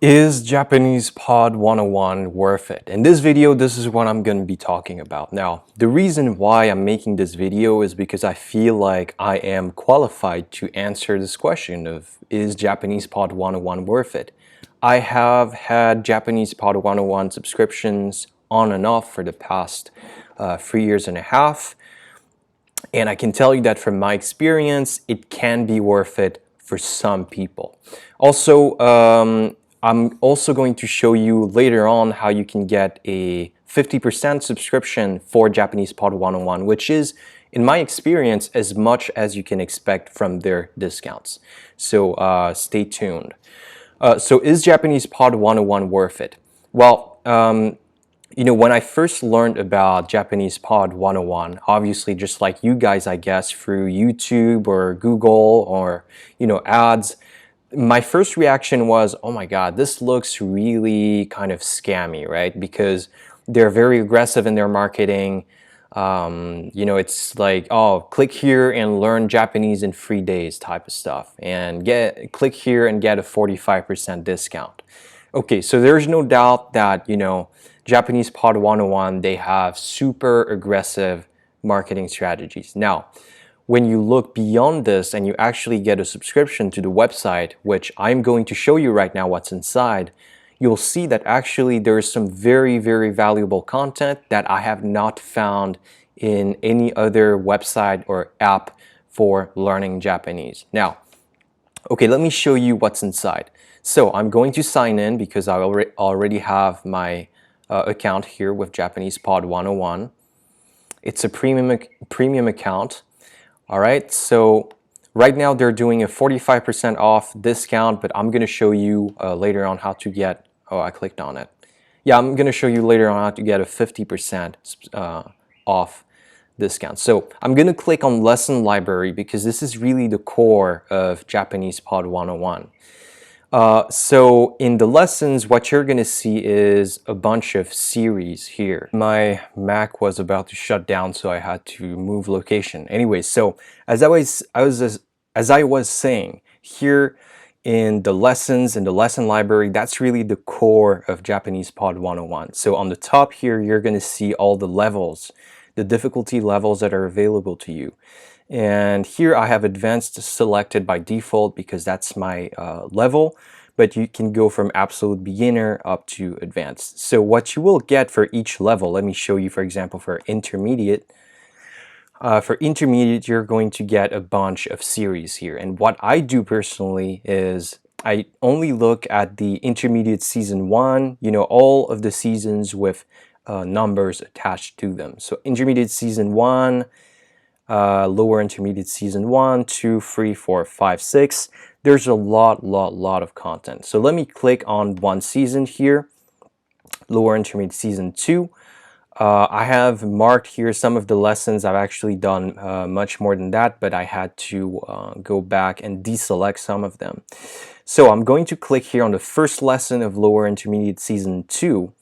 Is Japanese Pod 101 worth it? In this video, this is what I'm going to be talking about. Now, the reason why I'm making this video is because I feel like I am qualified to answer this question of, is Japanese Pod 101 worth it? I have had Japanese Pod 101 subscriptions on and off for the past 3 years and a half. And I can tell you that from my experience, it can be worth it for some people. Also, I'm also going to show you later on how you can get a 50% subscription for Japanese Pod 101, which is, in my experience, as much as you can expect from their discounts. So stay tuned. So is Japanese Pod 101 worth it? Well, when I first learned about Japanese Pod 101, obviously just like you guys, I guess, through YouTube or Google or, ads, my first reaction was, oh my God, this looks really kind of scammy, right? Because they're very aggressive in their marketing. It's like, oh, click here and learn Japanese in 3 days type of stuff. And click here and get a 45% discount. Okay, so there's no doubt that, Japanese Pod 101, they have super aggressive marketing strategies. Now, when you look beyond this and you actually get a subscription to the website, which I'm going to show you right now what's inside, you'll see that actually there is some very, very valuable content that I have not found in any other website or app for learning Japanese. Now, okay, let me show you what's inside. So I'm going to sign in because I already have my account here with Japanese Pod 101. It's a premium account. All right, so right now they're doing a 45% off discount, but I'm going to show you later on how to get, oh, I clicked on it. Yeah, I'm going to show you later on how to get a 50% off discount. So I'm going to click on lesson library because this is really the core of Japanese Pod 101. So in the lessons, what you're going to see is a bunch of series here. My Mac was about to shut down, so I had to move location. Anyway, so as I was saying, here in the lessons, in the lesson library, that's really the core of Japanese Pod 101. So on the top here, you're going to see all the levels, the difficulty levels that are available to you. And here I have advanced selected by default because that's my level, but you can go from absolute beginner up to advanced. So what you will get for each level, let me show you, for example, for intermediate. For intermediate, you're going to get a bunch of series here. And what I do personally is I only look at the intermediate season 1, all of the seasons with numbers attached to them. So intermediate season 1, lower intermediate season 1, 2, 3, 4, 5, 6. There's a lot of content. So let me click on one season here, lower intermediate season 2. I have marked here some of the lessons. I've actually done much more than that, but I had to go back and deselect some of them. So I'm going to click here on the first lesson of lower intermediate season 2.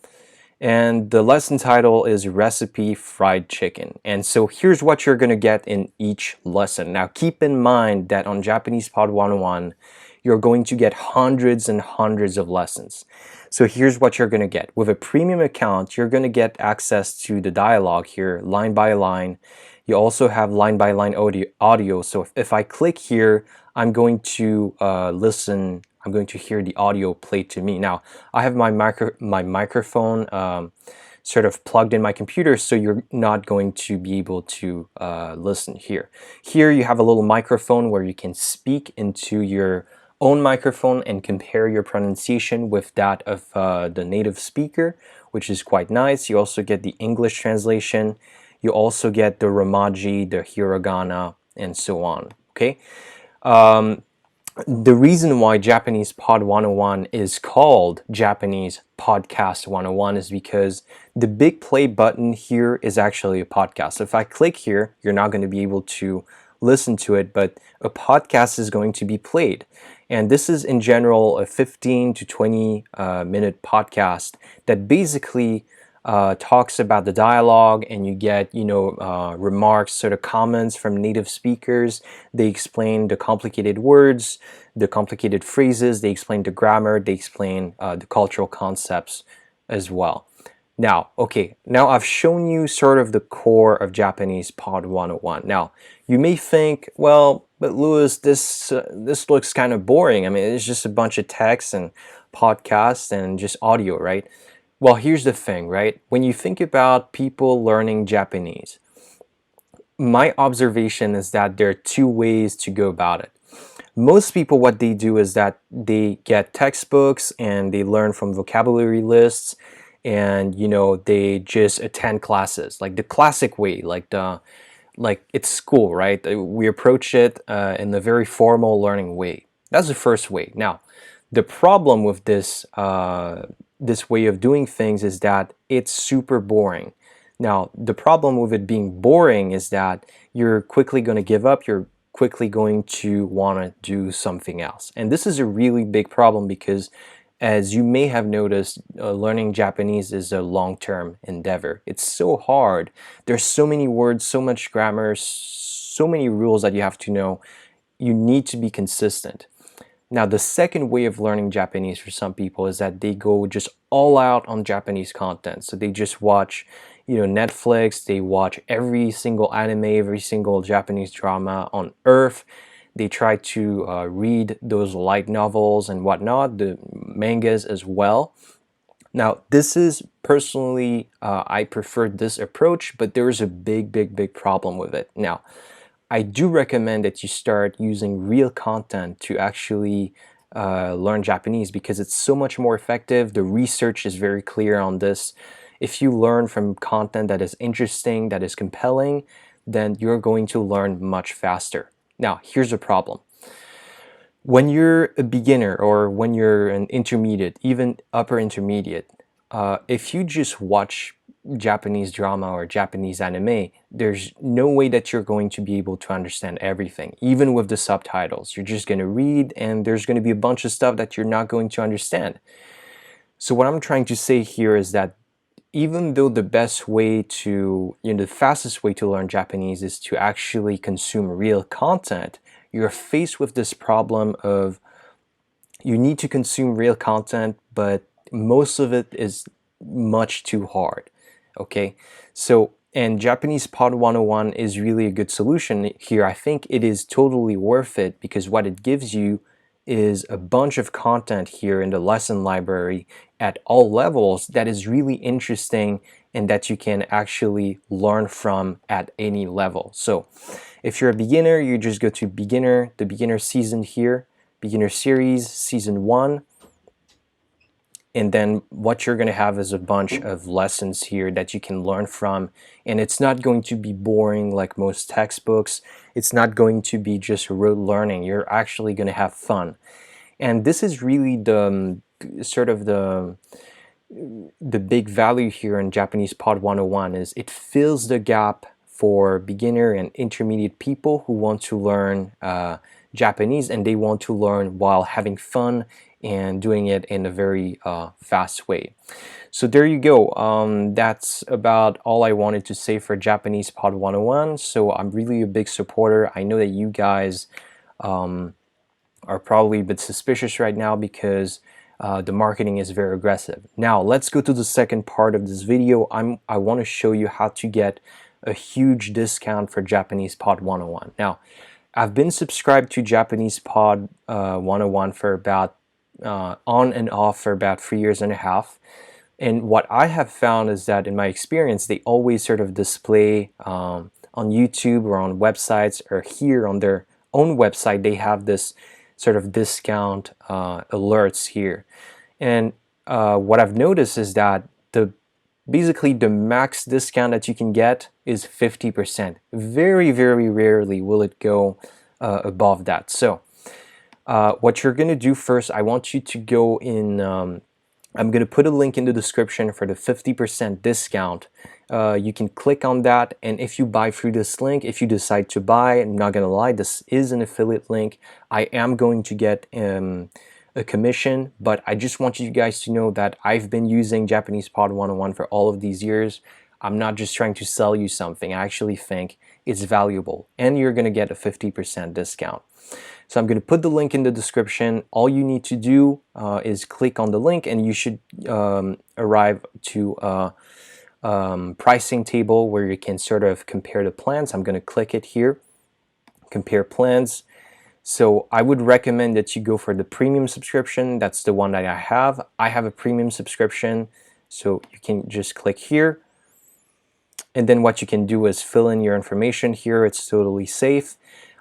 And the lesson title is Recipe Fried Chicken. And so here's what you're going to get in each lesson. Now keep in mind that on Japanese Pod 101, you're going to get hundreds and hundreds of lessons. So here's what you're going to get. With a premium account, you're going to get access to the dialogue here, line by line. You also have line by line audio. So if I click here, I'm going to listen. I'm going to hear the audio played to me. Now, I have my microphone sort of plugged in my computer, so you're not going to be able to listen here. Here you have a little microphone where you can speak into your own microphone and compare your pronunciation with that of the native speaker, which is quite nice. You also get the English translation. You also get the Romaji, the Hiragana, and so on, okay? The reason why Japanese Pod 101 is called Japanese Podcast 101 is because the big play button here is actually a podcast. So if I click here, you're not going to be able to listen to it, but a podcast is going to be played. And this is in general a 15 to 20 minute podcast that basically talks about the dialogue, and you get, remarks, sort of comments from native speakers. They explain the complicated words, the complicated phrases, they explain the grammar, they explain the cultural concepts as well. Now, okay, now I've shown you sort of the core of Japanese Pod 101. Now, you may think, well, but Lewis, this looks kind of boring. I mean, it's just a bunch of text and podcasts and just audio, right? Well, here's the thing, right? When you think about people learning Japanese, my observation is that there are two ways to go about it. Most people, what they do is that they get textbooks and they learn from vocabulary lists, and they just attend classes like the classic way, like it's school, right? We approach it in a very formal learning way. That's the first way. Now, the problem with this way of doing things is that it's super boring. Now, the problem with it being boring is that you're quickly going to give up. You're quickly going to want to do something else. And this is a really big problem because, as you may have noticed, learning Japanese is a long-term endeavor. It's so hard. There's so many words, so much grammar, so many rules that you have to know. You need to be consistent. Now, the second way of learning Japanese for some people is that they go just all out on Japanese content. So they just watch, Netflix, they watch every single anime, every single Japanese drama on earth. They try to read those light novels and whatnot, the mangas as well. Now, this is personally, I prefer this approach, but there is a big problem with it. Now, I do recommend that you start using real content to actually learn Japanese because it's so much more effective. The research is very clear on this. If you learn from content that is interesting, that is compelling, then you're going to learn much faster. Now, here's the problem. When you're a beginner or when you're an intermediate, even upper intermediate, if you just watch Japanese drama or Japanese anime, there's no way that you're going to be able to understand everything, even with the subtitles. You're just going to read, and there's going to be a bunch of stuff that you're not going to understand. So what I'm trying to say here is that even though the best way to, the fastest way to learn Japanese is to actually consume real content, you're faced with this problem of you need to consume real content, but most of it is much too hard. Okay, so, and Japanese Pod 101 is really a good solution here. I think it is totally worth it because what it gives you is a bunch of content here in the lesson library at all levels that is really interesting and that you can actually learn from at any level. So if you're a beginner, you just go to beginner, the beginner season here, beginner series, season 1. And then what you're going to have is a bunch of lessons here that you can learn from. And it's not going to be boring like most textbooks. It's not going to be just rote learning. You're actually going to have fun. And this is really the sort of the big value here in Japanese Pod 101 is it fills the gap for beginner and intermediate people who want to learn Japanese, and they want to learn while having fun and doing it in a very fast way. So there you go. That's about all I wanted to say for Japanese Pod 101. So I'm really a big supporter. I know that you guys are probably a bit suspicious right now because the marketing is very aggressive. Now let's go to the second part of this video. I want to show you how to get a huge discount for Japanese Pod 101. Now, I've been subscribed to Japanese Pod 101 for about on and off for about 3.5 years. And what I have found is that in my experience, they always sort of display on YouTube or on websites or here on their own website, they have this sort of discount alerts here. And what I've noticed is that basically the max discount that you can get is 50%. Very, very rarely will it go above that. So what you're going to do first, I want you to go in, I'm going to put a link in the description for the 50% discount. You can click on that, and if you buy through this link, if you decide to buy, I'm not going to lie, this is an affiliate link. I am going to get a commission, but I just want you guys to know that I've been using Japanese Pod 101 for all of these years. I'm not just trying to sell you something. I actually think it's valuable, and you're going to get a 50% discount. So I'm going to put the link in the description. All you need to do is click on the link, and you should arrive to a pricing table where you can sort of compare the plans. I'm going to click it here, compare plans. So I would recommend that you go for the premium subscription. That's the one that I have. I have a premium subscription, so you can just click here. And then what you can do is fill in your information here. It's totally safe.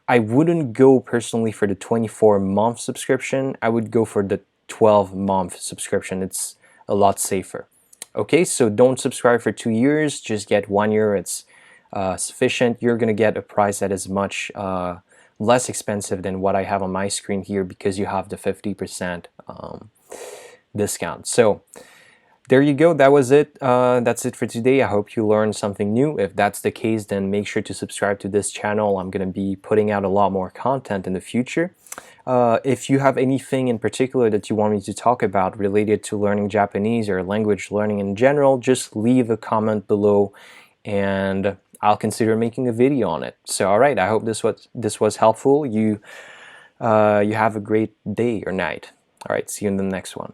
I wouldn't go personally for the 24-month subscription. I would go for the 12-month subscription. It's a lot safer. Okay, so don't subscribe for 2 years. Just get 1 year. It's sufficient. You're going to get a price that is much less expensive than what I have on my screen here because you have the 50% discount. So there you go. That was it. That's it for today. I hope you learned something new. If that's the case, then make sure to subscribe to this channel. I'm going to be putting out a lot more content in the future. If you have anything in particular that you want me to talk about related to learning Japanese or language learning in general, just leave a comment below and I'll consider making a video on it. So all right, I hope this was helpful. You have a great day or night. All right, see you in the next one.